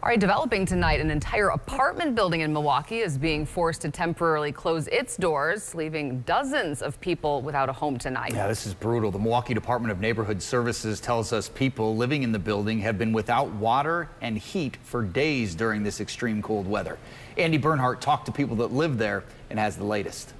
All right, developing tonight, an entire apartment building in Milwaukee is being forced to temporarily close its doors, leaving dozens of people without a home tonight. Yeah, this is brutal. The Milwaukee Department of Neighborhood Services tells us people living in the building have been without water and heat for days during this extreme cold weather. Andy Bernhardt talked to people that live there and has the latest.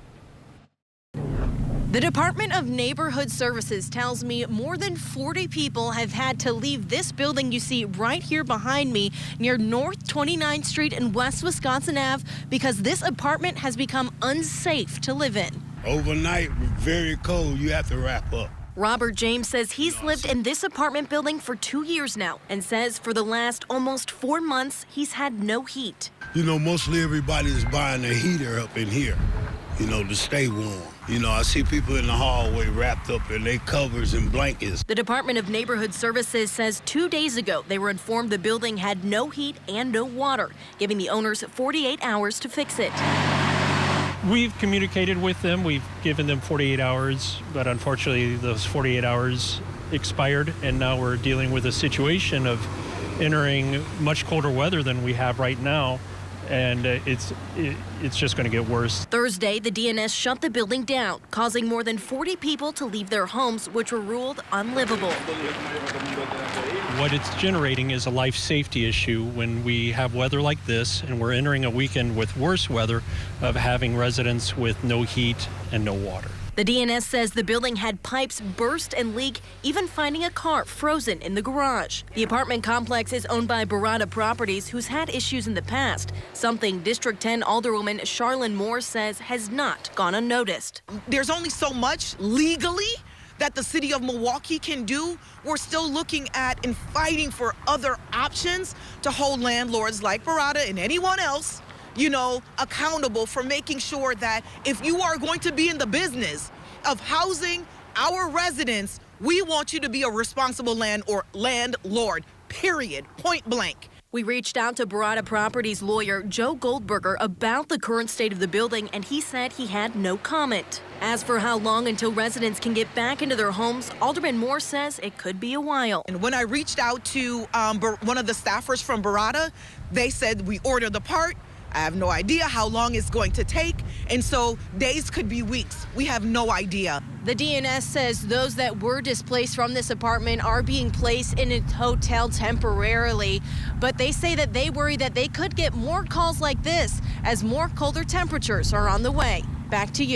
The Department of Neighborhood Services tells me more than 40 people have had to leave this building you see right here behind me near North 29th Street and West Wisconsin Ave because this apartment has become unsafe to live in. Overnight, very cold, you have to wrap up. Robert James says he's lived in this apartment building for 2 years now and says for the last almost 4 months, he's had no heat. You know, mostly everybody is buying a heater up in here, you know, to stay warm. You know, I see people in the hallway wrapped up in their covers and blankets. The Department of Neighborhood Services says 2 days ago they were informed the building had no heat and no water, giving the owners 48 hours to fix it. We've communicated with them. We've given them 48 hours, but unfortunately those 48 hours expired, and now we're dealing with a situation of entering much colder weather than we have right now. And it's just going to get worse. Thursday, the DNS shut the building down, causing more than 40 people to leave their homes, which were ruled unlivable. What it's generating is a life safety issue when we have weather like this, and we're entering a weekend with worse weather of having residents with no heat and no water. The DNS says the building had pipes burst and leak, even finding a car frozen in the garage. The apartment complex is owned by Barada Properties, who's had issues in the past, something District 10 Alderwoman Charlene Moore says has not gone unnoticed. There's only so much legally that the city of Milwaukee can do. We're still looking at and fighting for other options to hold landlords like Barada and anyone else, you know, accountable for making sure that if you are going to be in the business of housing our residents, we want you to be a responsible landlord, period, point blank. We reached out to Barada Properties lawyer Joe Goldberger about the current state of the building, and he said he had no comment. As for how long until residents can get back into their homes, Alderman Moore says it could be a while. And when I reached out to one of the staffers from Barada, they said we ordered the part. I have no idea how long it's going to take, and so days could be weeks. We have no idea. The DNS says those that were displaced from this apartment are being placed in a hotel temporarily, but they say that they worry that they could get more calls like this as more colder temperatures are on the way. Back to you.